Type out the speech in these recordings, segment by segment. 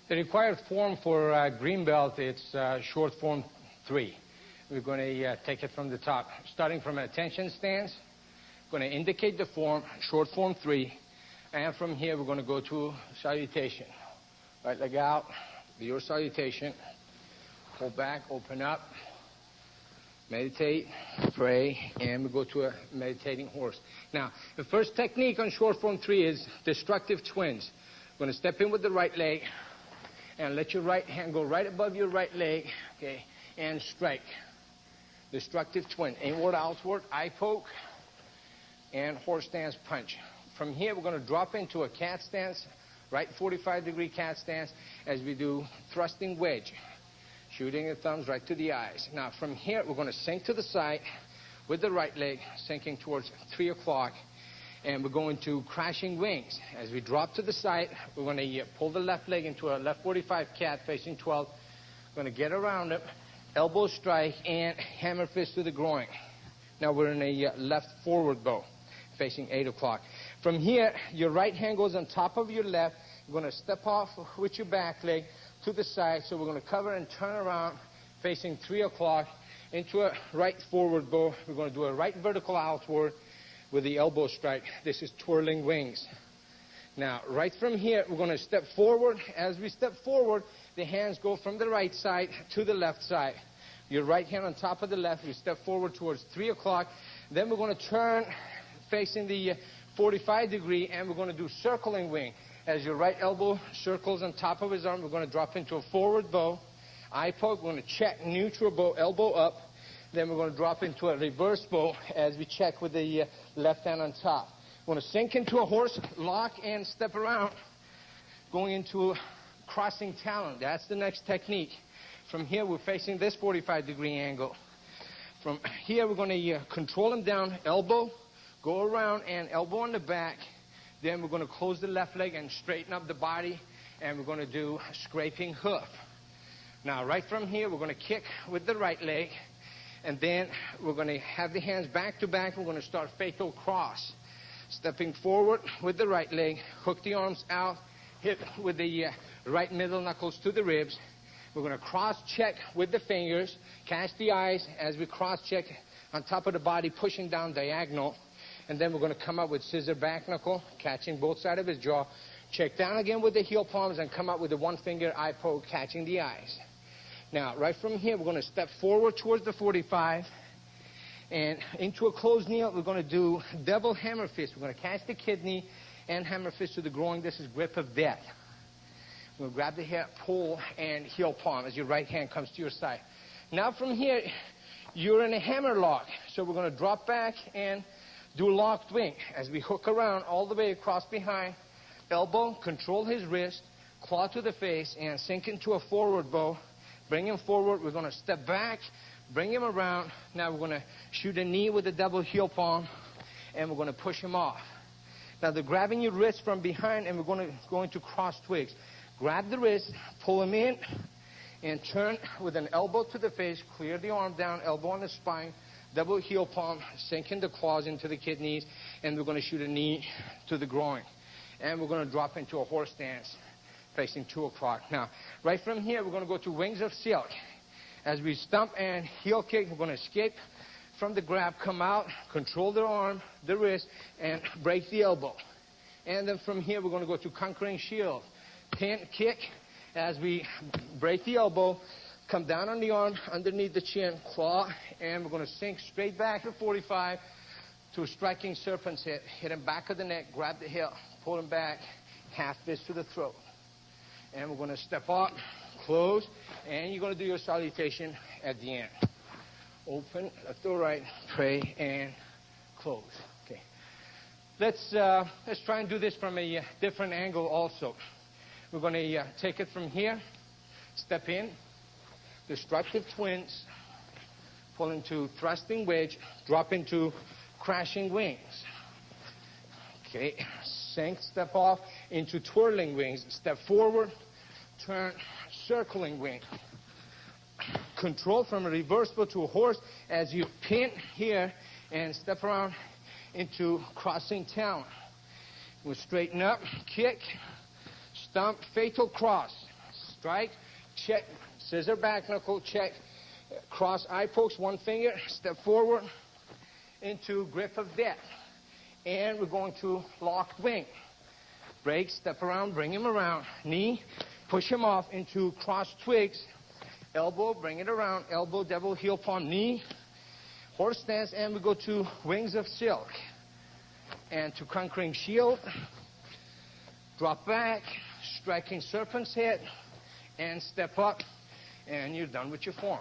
The required form for green belt, it's short form 3. We're going to take it from the top. Starting from an attention stance, going to indicate the form, short form 3. And from here, we're going to go to salutation. Right leg out, do your salutation. Pull back, open up, meditate, pray, and we go to a meditating horse. Now, the first technique on short form 3 is destructive twins. We're going to step in with the right leg, and let your right hand go right above your right leg, okay, and strike. Destructive twin. Inward, outward, eye poke, and horse stance punch. From here, we're going to drop into a cat stance, right 45-degree cat stance, as we do thrusting wedge, shooting the thumbs right to the eyes. Now, from here, we're going to sink to the side with the right leg, sinking towards 3 o'clock. And we're going to crashing wings. As we drop to the side, we're going to pull the left leg into a left 45 cat facing 12. We're going to get around it, elbow strike, and hammer fist to the groin. Now we're in a left forward bow facing 8 o'clock. From here, your right hand goes on top of your left. You're going to step off with your back leg to the side. So we're going to cover and turn around facing 3 o'clock into a right forward bow. We're going to do a right vertical outward with the elbow strike. This is twirling wings. Now, right from here, we're going to step forward. As we step forward, the hands go from the right side to the left side. Your right hand on top of the left, you step forward towards 3 o'clock. Then we're going to turn facing the 45 degree, and we're going to do circling wing. As your right elbow circles on top of his arm, we're going to drop into a forward bow. Eye poke, we're going to check neutral bow, elbow up. Then we're going to drop into a reverse bow as we check with the left hand on top. We're going to sink into a horse, lock, and step around, going into a crossing talon. That's the next technique. From here, we're facing this 45-degree angle. From here, we're going to control him down, elbow, go around, and elbow on the back. Then we're going to close the left leg and straighten up the body, and we're going to do scraping hoof. Now, right from here, we're going to kick with the right leg. And then we're going to have the hands back to back. We're going to start fatal cross. Stepping forward with the right leg, hook the arms out, hit with the right middle knuckles to the ribs. We're going to cross check with the fingers, catch the eyes as we cross check on top of the body, pushing down diagonal. And then we're going to come up with scissor back knuckle, catching both sides of his jaw. Check down again with the heel palms and come up with the one finger eye poke, catching the eyes. Now, right from here, we're going to step forward towards the 45 and into a closed kneel. We're going to do double hammer fist. We're going to catch the kidney and hammer fist to the groin. This is grip of death. We're going to grab the hip, pull, and heel palm as your right hand comes to your side. Now, from here, you're in a hammer lock. So we're going to drop back and do locked wing as we hook around all the way across behind. Elbow, control his wrist, claw to the face, and sink into a forward bow. Bring him forward. We're going to step back, bring him around. Now we're going to shoot a knee with a double heel palm, and we're going to push him off. Now they're grabbing your wrist from behind, and we're going to cross twigs. Grab the wrist, pull him in, and turn with an elbow to the face. Clear the arm down, elbow on the spine, double heel palm, sinking the claws into the kidneys, and we're going to shoot a knee to the groin. And we're going to drop into a horse stance, facing 2 o'clock. Now, right from here, we're going to go to wings of silk. As we stomp and heel kick, we're going to escape from the grab, come out, control the arm, the wrist, and break the elbow. And then from here, we're going to go to conquering shield. Pin, kick, as we break the elbow, come down on the arm, underneath the chin, claw, and we're going to sink straight back to 45 to a striking serpent's hit. Hit him back of the neck, grab the heel, pull him back, half fist to the throat. And we're going to step up, close, and you're going to do your salutation at the end. Open, left or right, pray, and close. Okay. Let's try and do this from a different angle also. We're going to take it from here. Step in, destructive twins, pull into thrusting wedge, drop into crashing wings. Okay, sink, step off into twirling wings. Step forward, turn, circling wing. Control from a reversible to a horse as you pin here and step around into crossing talon. We'll straighten up, kick, stomp, fatal cross. Strike, check, scissor back knuckle, check, cross eye pokes, one finger, step forward into grip of death. And we're going to locked wing. Break, step around, bring him around. Knee, push him off into cross twigs. Elbow, bring it around. Elbow, devil, heel, palm, knee. Horse stance, and we go to wings of silk. And to conquering shield. Drop back, striking serpent's head, and step up, and you're done with your form.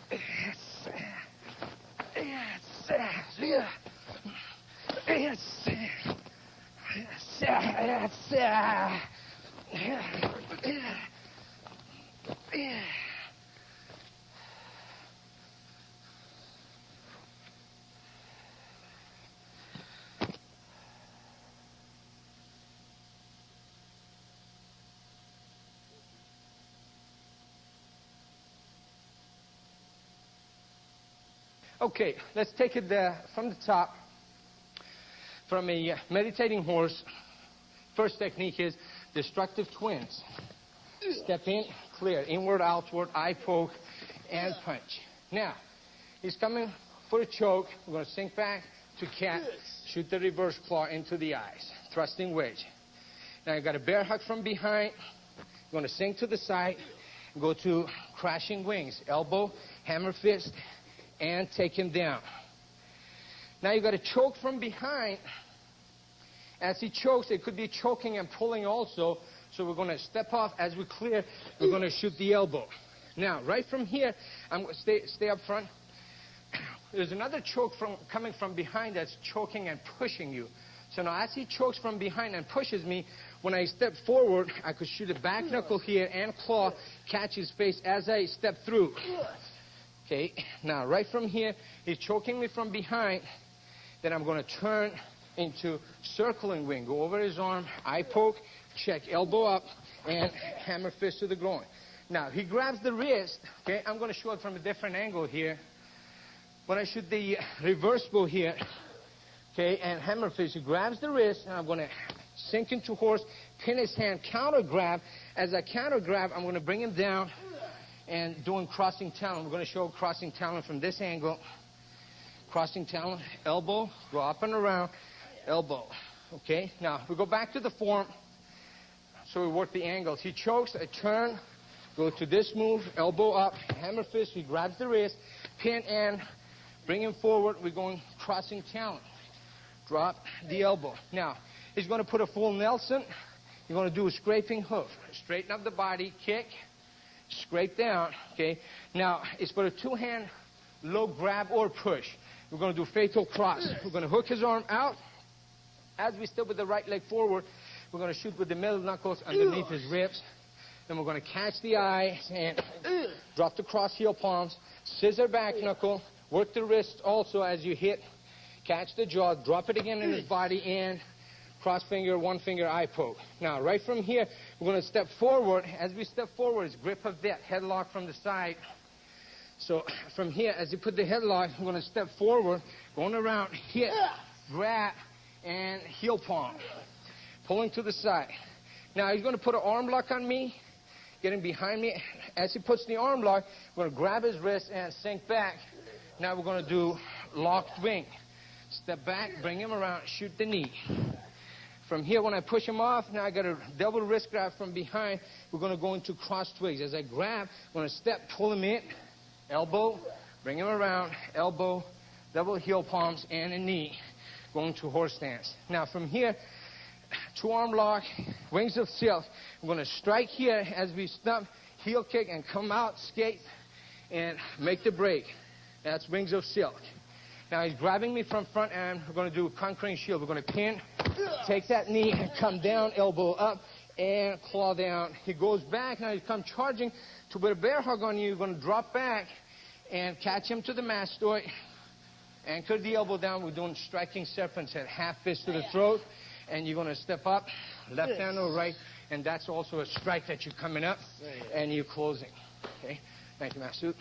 Yes. Okay, let's take it from the top. From a meditating horse, first technique is destructive twins. Step in, clear, inward, outward, eye poke, and punch. Now, he's coming for a choke. We're going to sink back to cat, shoot the reverse claw into the eyes, thrusting wedge. Now you've got a bear hug from behind. You're going to sink to the side, go to crashing wings, elbow, hammer fist, and take him down. Now you've got to choke from behind. As he chokes, it could be choking and pulling also. So we're going to step off. As we clear, we're going to shoot the elbow. Now, right from here, I'm going to stay up front. There's another choke coming from behind that's choking and pushing you. So now as he chokes from behind and pushes me, when I step forward, I could shoot a back knuckle here and claw, catch his face as I step through. Okay, now right from here, he's choking me from behind. Then I'm going to turn into circling wing. Go over his arm, eye poke, check, elbow up, and hammer fist to the groin. Now, he grabs the wrist. Okay, I'm going to show it from a different angle here. When I shoot the reverse bow here, okay, and hammer fist, he grabs the wrist, and I'm going to sink into horse, pin his hand, counter grab. As I counter grab, I'm going to bring him down and doing crossing talon. We're going to show crossing talon from this angle. Crossing talon, elbow, go up and around, elbow. Okay, now we go back to the form. So we work the angles. He chokes, I turn, go to this move, elbow up, hammer fist, he grabs the wrist, pin and bring him forward. We're going crossing talon. Drop the elbow. Now, he's going to put a full Nelson. You're going to do a scraping hoof. Straighten up the body, kick, scrape down, okay? Now, it's for a two-hand low grab or push. We're going to do fatal cross. We're going to hook his arm out. As we step with the right leg forward, we're going to shoot with the middle knuckles underneath his ribs. Then we're going to catch the eye and drop the cross heel palms. Scissor back knuckle. Work the wrist also as you hit. Catch the jaw. Drop it again in his body and cross finger, one finger eye poke. Now, right from here, we're going to step forward. As we step forward, it's grip of death, headlock from the side. So from here, as you put the headlock, we're going to step forward, going around, hit, grab, and heel palm. Pulling to the side. Now, he's going to put an arm lock on me, getting behind me. As he puts the arm lock, we're going to grab his wrist and sink back. Now we're going to do locked wing. Step back, bring him around, shoot the knee. From here, when I push him off, now I got a double wrist grab from behind. We're going to go into cross twigs. As I grab, I'm going to step, pull him in, elbow, bring him around, elbow, double heel palms, and a knee. Going to horse stance. Now from here, two arm lock, wings of silk. I'm going to strike here as we stop, heel kick, and come out, skate, and make the break. That's wings of silk. Now he's grabbing me from front, and we're going to do a conquering shield. We're going to pin, take that knee, and come down, elbow up, and claw down. He goes back. Now he comes charging to put a bear hug on you. You're going to drop back and catch him to the mastoid. Anchor the elbow down. We're doing striking serpents at half fist to the throat. And you're going to step up, left hand or right. And that's also a strike that you're coming up and you're closing. Okay? Thank you, Masood.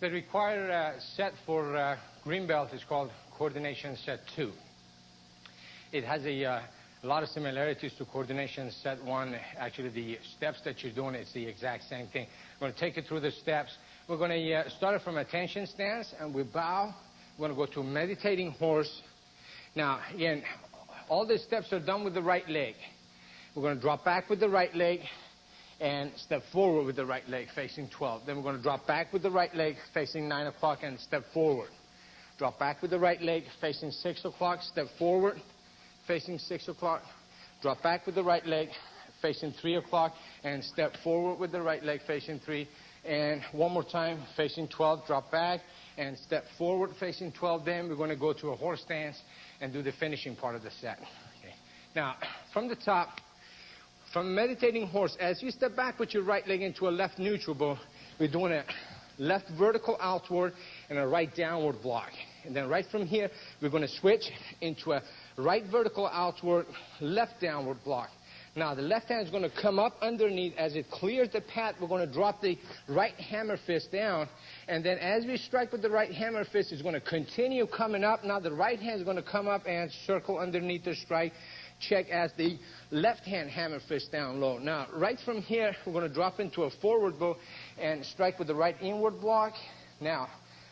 The required set for green belt is called coordination set 2. It has a lot of similarities to coordination set 1. Actually, the steps that you're doing, it's the exact same thing. We're going to take it through the steps. We're going to start it from attention stance, and we bow. We're going to go to meditating horse. Now, again, all the steps are done with the right leg. We're going to drop back with the right leg and step forward with the right leg facing 12. Then we're going to drop back with the right leg facing 9 o'clock and step forward. Drop back with the right leg facing 6 o'clock, step forward facing 6 o'clock. Drop back with the right leg facing 3 o'clock and step forward with the right leg facing 3. And one more time facing 12, drop back and step forward facing 12. Then we're going to go to a horse stance and do the finishing part of the set. Okay. Now, from the top, from meditating horse, as you step back with your right leg into a left neutral bow, we're doing a left vertical outward and a right downward block. And then right from here, we're going to switch into a right vertical outward, left downward block. Now, the left hand is going to come up underneath. As it clears the path, we're going to drop the right hammer fist down. And then as we strike with the right hammer fist, it's going to continue coming up. Now, the right hand is going to come up and circle underneath the strike. Check as the left hand hammer fist down low. Now, right from here, we're going to drop into a forward bow and strike with the right inward block. Now,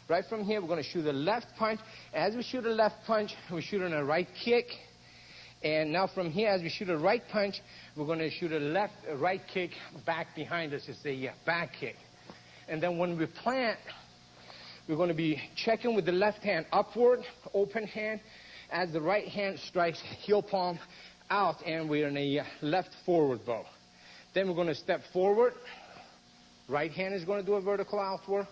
right from here, we're going to shoot a left punch. As we shoot a left punch, we shoot on a right kick. And now from here, as we shoot a right punch, we're going to shoot a right kick back behind us. It's a back kick. And then when we plant, we're going to be checking with the left hand upward, open hand, as the right hand strikes heel palm out, and we're in a left forward bow. Then we're going to step forward. Right hand is going to do a vertical outward.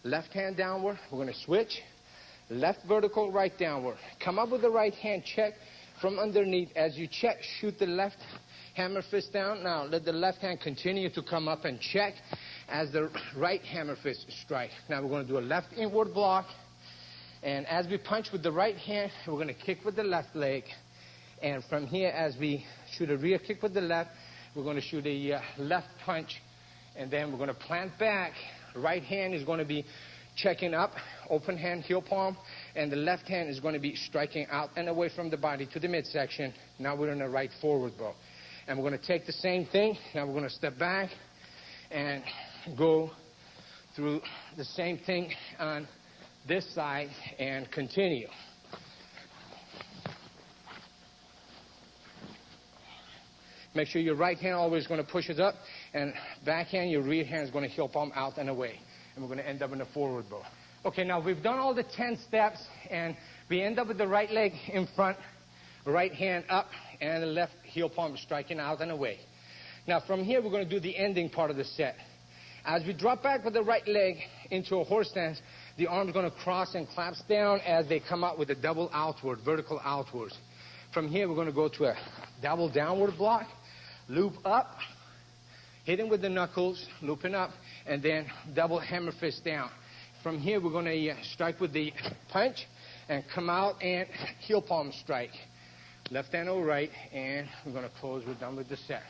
Left hand downward. We're going to switch. Left vertical, right downward. Come up with the right hand, check from underneath. As you check, shoot the left hammer fist down. Now, let the left hand continue to come up and check as the right hammer fist strike. Now, we're going to do a left inward block. And as we punch with the right hand, we're going to kick with the left leg. And from here, as we shoot a rear kick with the left, we're going to shoot a left punch. And then we're going to plant back. Right hand is going to be checking up, open hand, heel palm. And the left hand is going to be striking out and away from the body to the midsection. Now we're in a right forward bow. And we're going to take the same thing. Now we're going to step back and go through the same thing on this side and continue. Make sure your right hand always going to push it up, and back hand, your rear hand is going to heel palm out and away. And we're going to end up in a forward bow. Okay, now we've done all the 10 steps, and we end up with the right leg in front, right hand up, and the left heel palm striking out and away. Now from here, we're going to do the ending part of the set. As we drop back with the right leg into a horse stance, the arm's going to cross and clamps down as they come out with a double outward, vertical outwards. From here, we're going to go to a double downward block, loop up, hitting with the knuckles, looping up, and then double hammer fist down. From here, we're going to strike with the punch and come out and heel palm strike. Left hand over right, and we're going to close. We're done with the set.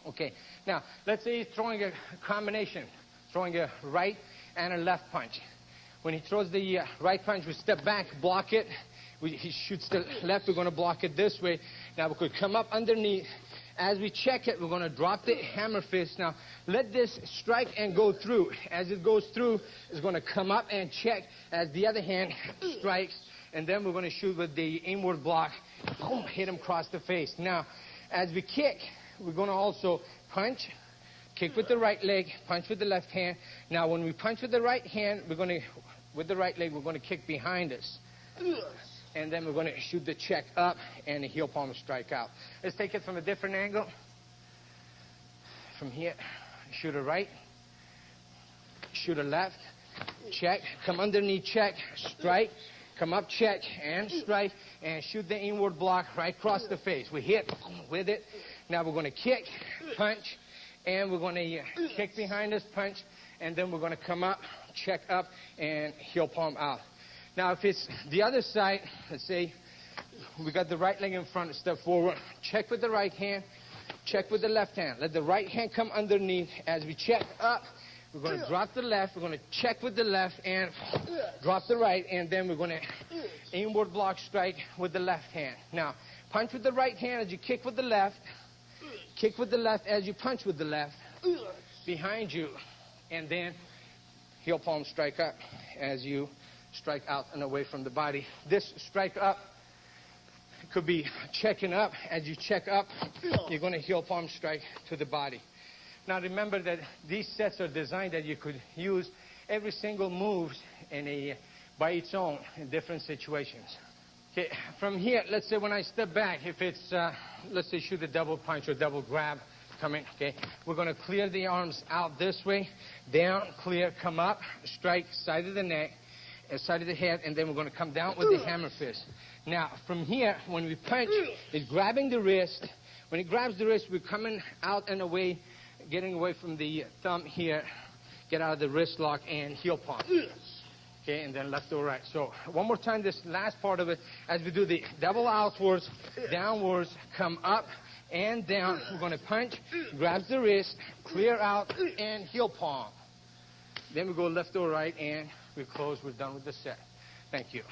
Okay, now let's say he's throwing a combination, throwing a right and a left punch. When he throws the right punch, we step back, block it. He shoots the left, we're going to block it this way. Now we could come up underneath. As we check it, we're going to drop the hammer fist. Now let this strike and go through. As it goes through, it's going to come up and check as the other hand strikes. And then we're going to shoot with the inward block. Boom, hit him across the face. Now, as we kick, we're going to also punch, kick with the right leg, punch with the left hand. Now, when we punch with the right hand, we're going to, with the right leg, we're going to kick behind us. And then we're going to shoot the check up and the heel palm strike out. Let's take it from a different angle. From here, shoot a right, shoot a left, check, come underneath, check, strike, come up, check, and strike, and shoot the inward block right across the face. We hit with it. Now we're going to kick, punch, and we're going to kick behind us, punch, and then we're going to come up, check up, and heel palm out. Now if it's the other side, let's say we got the right leg in front, step forward, check with the right hand, check with the left hand. Let the right hand come underneath. As we check up, we're going to drop the left, we're going to check with the left and drop the right, and then we're going to inward block strike with the left hand. Now, punch with the right hand as you kick with the left, kick with the left as you punch with the left, behind you, and then heel palm strike up as you strike out and away from the body. This strike up could be checking up. As you check up, you're going to heel palm strike to the body. Now remember that these sets are designed that you could use every single move by its own in different situations. Okay, from here, let's say when I step back, if it's, let's say shoot a double punch or double grab coming, okay, we're going to clear the arms out this way, down, clear, come up, strike, side of the neck, side of the head, and then we're going to come down with the hammer fist. Now, from here, when we punch, it's grabbing the wrist. When it grabs the wrist, we're coming out and away, getting away from the thumb here, get out of the wrist lock and heel palm. Okay, and then left or right. So one more time, this last part of it, as we do the double outwards, downwards, come up and down. We're going to punch, grabs the wrist, clear out, and heel palm. Then we go left or right, and we close. We're done with the set. Thank you.